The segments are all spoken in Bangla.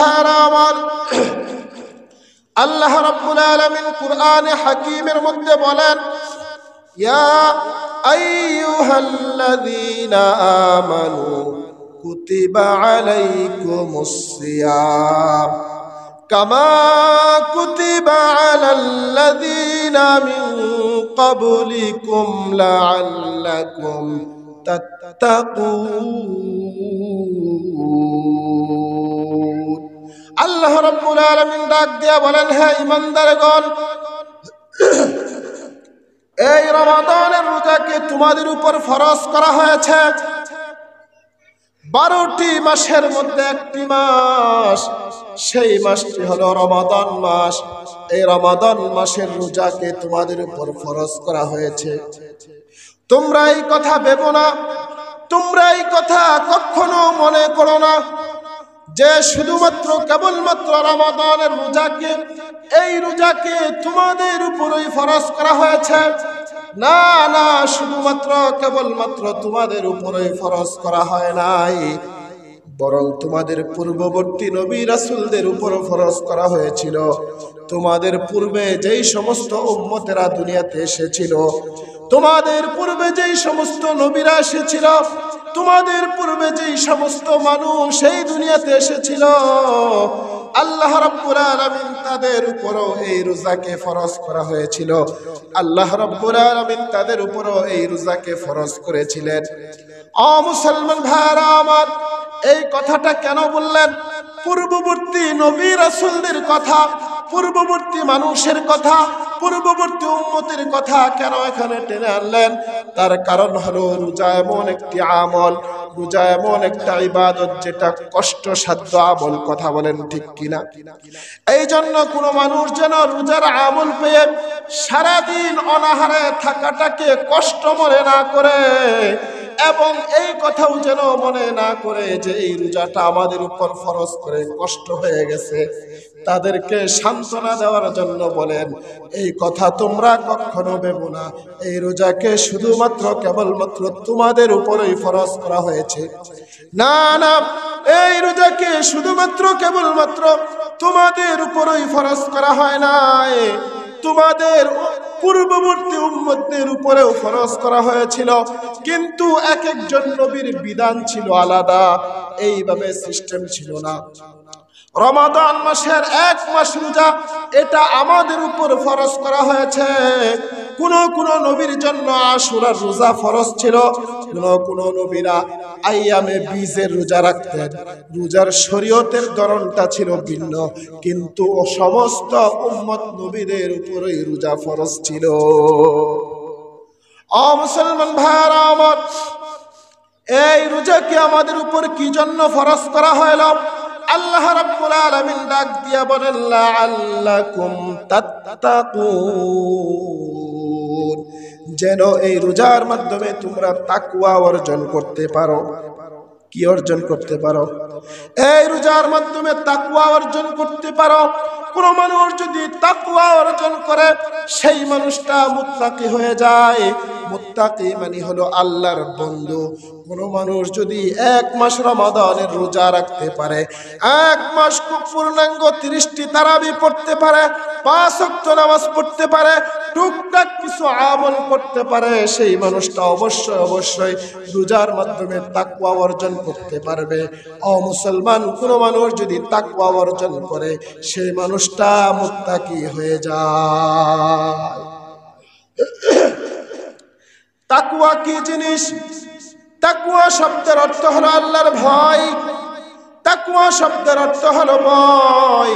ভাইরা আমার, আল্লাহ রাব্বুল আলামিন কুরআনে হাকীমের মধ্যে বলেন, ইয়া আইয়ুহাল্লাযীনা আমানু কুতিবা আলাইকুমুস সিয়াম কামা কুতিবা আলাল্লাযীনা মিন ক্বাবলিকুম লাআল্লাকুম তাত্তাকুন। আল্লাহ রাব্বুল আলামিন ডাক দিয়া বলেন, হে ঈমানদারগণ, এই রমাদানের রোজাকে তোমাদের উপর ফরজ করা হয়েছে। 12টি মাসের মধ্যে একটি মাস, সেই মাসটি হলো রমাদান মাস। এই রমাদান মাসের রোজাকে তোমাদের উপর ফরজ করা হয়েছে। তোমরা এই কথা ভেবো না, তোমরা এই কথা কখনো মনে করো না যে শুধুমাত্র কেবলমাত্র রমাদানের রোজাকে, এই রোজাকে তোমাদের উপরই ফরজ করা হয়েছে। না না, শুধুমাত্র কেবলমাত্র তোমাদের উপরই ফরজ করা হয় নাই, বরং তোমাদের পূর্ববর্তী নবী রাসূলদের উপর ফরজ করা হয়েছিল। তোমাদের পূর্বে যেই সমস্ত উম্মতেরা দুনিয়াতে এসেছিল, তোমাদের পূর্বে যেই সমস্ত নবীরা এসেছিল, তোমাদের পূর্বে যেই সমস্ত মানুষ এই দুনিয়াতে এসেছিল, আল্লাহ রাব্বুল আলামিন তাদের উপরও এই রোজাকে ফরজ করা হয়েছিল। আল্লাহ রাব্বুল আলামিন তাদের উপরও এই রোজাকে ফরজ করেছিলেন। ও মুসলমান ভাইরা আমার, এই কথাটা কেন বললেন? পূর্ববর্তী নবী রাসূলদের কথা, পূর্ববর্তী মানুষের কথা, পূর্ববর্তী উম্মতের কথা কেন এখানে টেনে আনলেন? তার কারণ হলো রোজা এমন একটি আমল, রোজা এমন একটা ইবাদত যেটা কষ্টসাধ্য আমল। কথা বলেন ঠিক কিনা? এই জন্য কোনো মানুষ যেন রোজার আমল পেয়ে সারাদিন অনাহারে থাকাটাকে কষ্ট মনে না করে, এবং এই কথাও যেন মনে না করে যে এই রোজাটা আমাদের উপর ফরজ করে কষ্ট হয়ে গেছে। তাদেরকে সান্ত্বনা দেওয়ার জন্য বলেন, এই কথা তোমরা কখনো ভেবো না, এই রোজাকে শুধুমাত্র কেবলমাত্র তোমাদের উপরই ফরজ করা হয়েছে। না না, এই রোজাকে শুধুমাত্র কেবলমাত্র তোমাদের উপরই ফরজ করা হয় নাই, তোমাদের পূর্ববর্তী উম্মতদের উপরেও ফরজ করা হয়েছিল। কিন্তু এক একজন নবীর বিধান ছিল আলাদা, এইভাবে সিস্টেম ছিল না। রমাদান মাসের 1 মাস রোজা, এটা আমাদের উপর ফরজ করা হয়েছে। কোন কোন নবীর জন্য আশুরার রোজা ফরজ ছিল, কোন নবীরা আইয়ামে বীজের রোজা রাখতেন। রোজার শরীয়তের ধরনটা ছিল ভিন্ন, কিন্তু সমস্ত উম্মত নবীদের উপরই রোজা ফরজ ছিল। ও মুসলমান ভাইরা আমার, এই রোজাকে আমাদের উপর কি জন্য ফরজ করা হলো? আল্লাহ রাব্বুল আলামিন ডাক দিয়া বলেন, লাআল্লাকুম তাত্তাকুন, যেন এই রোজার মাধ্যমে তোমরা তাকওয়া অর্জন করতে পারো। কি অর্জন করতে পারো? এই রোজার মাধ্যমে তাকওয়া অর্জন করতে পারো। কোন মানুষ যদি তাকওয়া অর্জন করে, সেই মানুষটা মুত্তাকি হয়ে যায়। মুত্তাকি মানে হলো আল্লাহর বন্ধু। কোন মানুষ যদি 1 মাস রমাদানের রোজা রাখতে পারে, 1 মাস খুব পূর্ণাঙ্গ 30টি তারাবি পড়তে পারে, 5 ওয়াক্ত নামাজ পড়তে পারে, টুকটাক কিছু আমল করতে পারে, সেই মানুষটা অবশ্যই অবশ্যই রোজার মাধ্যমে তাকওয়া অর্জন করতে পারবে। ও মুসলমান, কোন মানুষ যদি তাকওয়া অর্জন করে, সেই মানুষটা মুত্তাকি হয়ে যায়। তাকওয়া কি জিনিস? তাকওয়া শব্দের অর্থ হলো আল্লাহর ভয়। তাকওয়া শব্দের অর্থ হলো ভয়।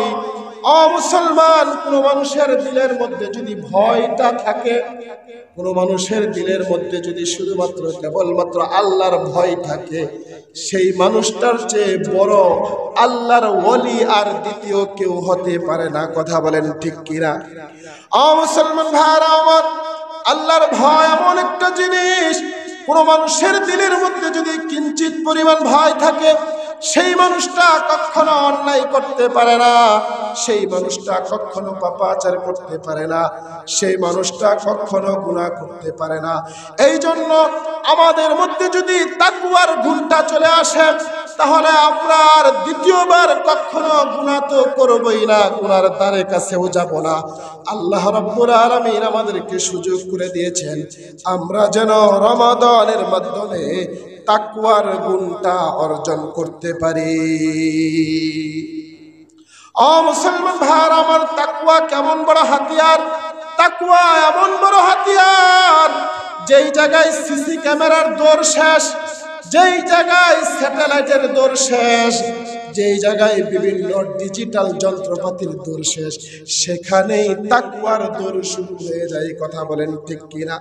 ও মুসলমান, কোন মানুষের দিলের মধ্যে যদি ভয়টা থাকে, কোন মানুষের দিলের মধ্যে যদি শুধুমাত্র কেবলমাত্র আল্লাহর ভয় থাকে, সেই মানুষটার চেয়ে বড় আল্লাহর ওলি আর দ্বিতীয় কেউ হতে পারে না। কথা বলেন ঠিক কিনা? ও মুসলমান ভাইরা আমার, আল্লাহর ভয় এমন একটা জিনিস, কোন মানুষের দিলের মধ্যে যদি কিঞ্চিত পরিমাণ ভয় থাকে, সেই মানুষটা কখনো অন্যায় করতে পারে না, সেই মানুষটা কখনো পাপাচার করতে পারে না, সেই মানুষটা কখনো গুনাহ করতে পারে না। এই জন্য আমাদের মধ্যে যদি তাকওয়ার গুণটা চলে আসে, তাহলে আমরা আর দ্বিতীয়বার কখনো গুনাহ তো করবই না, গুনার দ্বারে কাছেও যাব না। আল্লাহ রাব্বুল আলামিন আমাদেরকে সুযোগ করে দিয়েছেন আমরা যেন রমাদানের মাধ্যমে তাকওয়ার গুণটা অর্জন করতে পারি। ও মুসলমান ভাইরা আমার, তাকওয়া কেমন বড় হাতিয়ার! তাকওয়া এমন বড় হাতিয়ার, যেই জায়গায় সিসি ক্যামেরার দৌড় শেষ, যেই জায়গায় স্যাটেলাইটের দৌড় শেষ, যেই জায়গায় বিভিন্ন ডিজিটাল যন্ত্রপাতির দৌড় শেষ, সেখানেই তাকওয়ার দৌড় শুরু হয়ে যায়। কথা বলেন ঠিক কিনা?